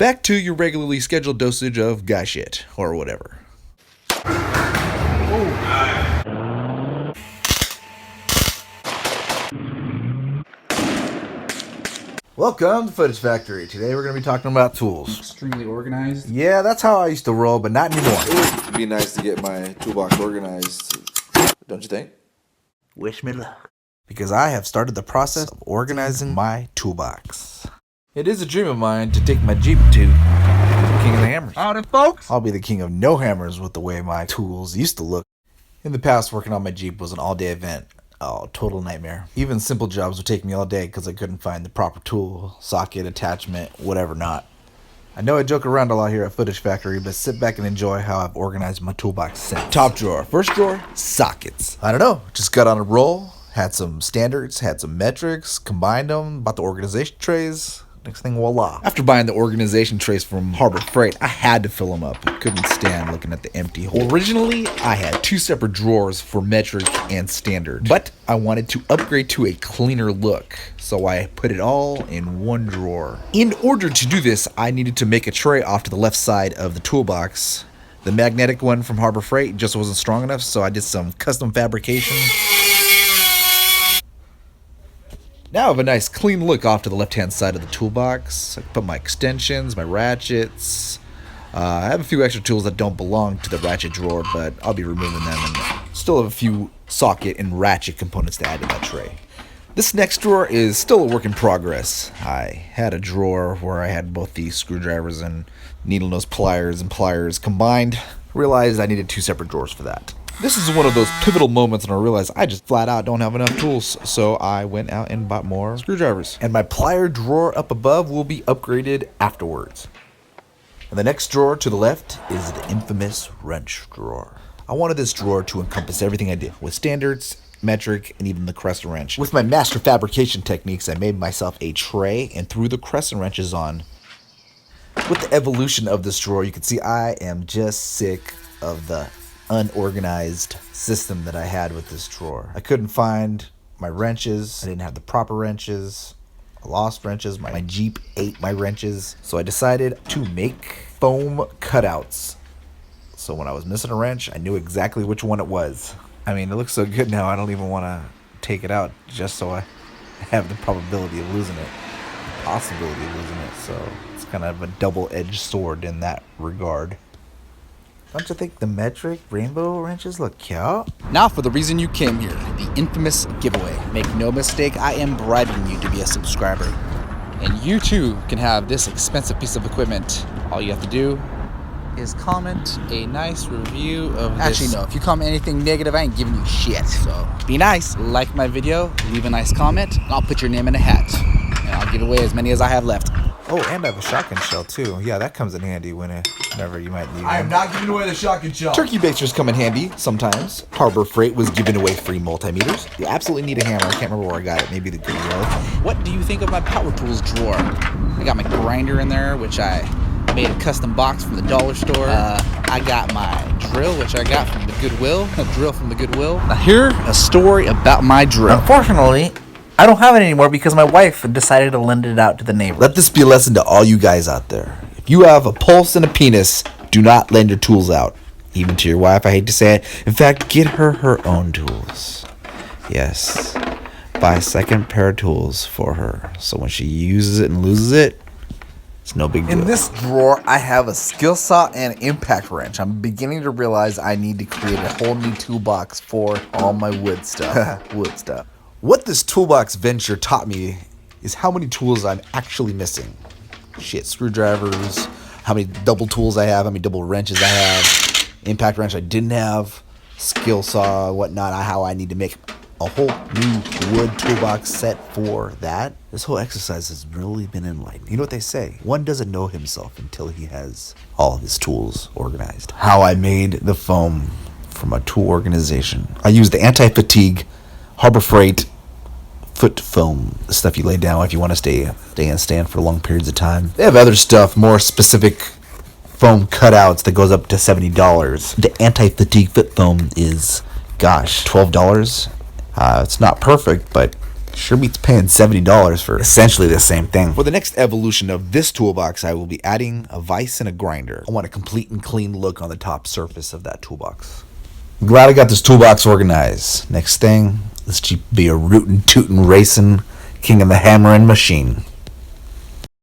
back to your regularly scheduled dosage of guy shit, or whatever. Welcome to Footage Factory. Today we're going to be talking about tools. Extremely organized. Yeah, that's how I used to roll, but not anymore. It would be nice to get my toolbox organized, don't you think? Wish me luck. Because I have started the process of organizing my toolbox. It is a dream of mine to take my Jeep to the King of the Hammers. Howdy, folks. I'll be the king of no hammers with the way my tools used to look. In the past, working on my Jeep was an all-day event. Oh, total nightmare. Even simple jobs would take me all day because I couldn't find the proper tool, socket, attachment, whatever not. I know I joke around a lot here at Footage Factory, but sit back and enjoy how I've organized my toolbox since. Top drawer. First drawer, sockets. I don't know, just got on a roll, had some standards, had some metrics, combined them, bought the organization trays. Next thing, voila. After buying the organization trays from Harbor Freight, I had to fill them up. I couldn't stand looking at the empty hole. Originally, I had two separate drawers for metric and standard, but I wanted to upgrade to a cleaner look, so I put it all in one drawer. In order to do this, I needed to make a tray off to the left side of the toolbox. The magnetic one from Harbor Freight just wasn't strong enough, so I did some custom fabrication. Now I have a nice clean look off to the left-hand side of the toolbox. I put my extensions, my ratchets. I have a few extra tools that don't belong to the ratchet drawer, but I'll be removing them, and still have a few socket and ratchet components to add to that tray. This next drawer is still a work in progress. I had a drawer where I had both the screwdrivers and needle nose pliers and pliers combined. Realized I needed two separate drawers for that. This is one of those pivotal moments when I realized I just flat out don't have enough tools, so I went out and bought more screwdrivers. And my plier drawer up above will be upgraded afterwards. And the next drawer to the left is the infamous wrench drawer. I wanted this drawer to encompass everything I did, with standards, metric, and even the crescent wrench. With my master fabrication techniques, I made myself a tray and threw the crescent wrenches on. With the evolution of this drawer, you can see I am just sick of the unorganized system that I had with this drawer. I couldn't find my wrenches. I didn't have the proper wrenches. I lost wrenches. My Jeep ate my wrenches. So I decided to make foam cutouts. So when I was missing a wrench, I knew exactly which one it was. I mean, it looks so good now, I don't even want to take it out just so I have the probability of losing it. The possibility of losing it. So it's kind of a double-edged sword in that regard. Don't you think the metric rainbow wrenches look cute? Now for the reason you came here, the infamous giveaway. Make no mistake, I am bribing you to be a subscriber. And you too can have this expensive piece of equipment. All you have to do is comment a nice review of this. Actually, no, if you comment anything negative, I ain't giving you shit. So be nice, like my video, leave a nice comment, and I'll put your name in a hat. And I'll give away as many as I have left. Oh, and I have a shotgun shell too. Yeah, that comes in handy whenever you might need I am one. not giving away the shotgun shell. Turkey basers come in handy sometimes. Harbor Freight was giving away free multimeters. You absolutely need a hammer. I can't remember where I got it. Maybe the Goodwill. What do you think of my power tools drawer? I got my grinder in there, which I made a custom box from the dollar store. I got my drill, which I got from the Goodwill. A drill from the Goodwill. Now here, a story about my drill. Unfortunately, I don't have it anymore because my wife decided to lend it out to the neighbors. Let this be a lesson to all you guys out there. If you have a pulse and a penis, do not lend your tools out. Even to your wife, I hate to say it. In fact, get her her own tools. Yes. Buy a second pair of tools for her. So when she uses it and loses it, it's no big deal. In this drawer, I have a skill saw and an impact wrench. I'm beginning to realize I need to create a whole new toolbox for all my wood stuff. Wood stuff. What this toolbox venture taught me is how many tools I'm actually missing. Shit, screwdrivers, how many double tools I have, how many double wrenches I have, impact wrench I didn't have, skill saw, whatnot, how I need to make a whole new wood toolbox set for that. This whole exercise has really been enlightening. You know what they say? One doesn't know himself until he has all of his tools organized. How I made the foam from a tool organization. I used the anti-fatigue Harbor Freight foot foam, the stuff you lay down if you want to stay and stand for long periods of time. They have other stuff, more specific foam cutouts that goes up to $70. The anti-fatigue foot foam is, gosh, $12. It's not perfect, but Sure beats paying $70 for essentially the same thing. For the next evolution of this toolbox, I will be adding a vise and a grinder. I want a complete and clean look on the top surface of that toolbox. I'm glad I got this toolbox organized. Next thing, this Jeep be a rootin' tootin' racing king of the hammering machine.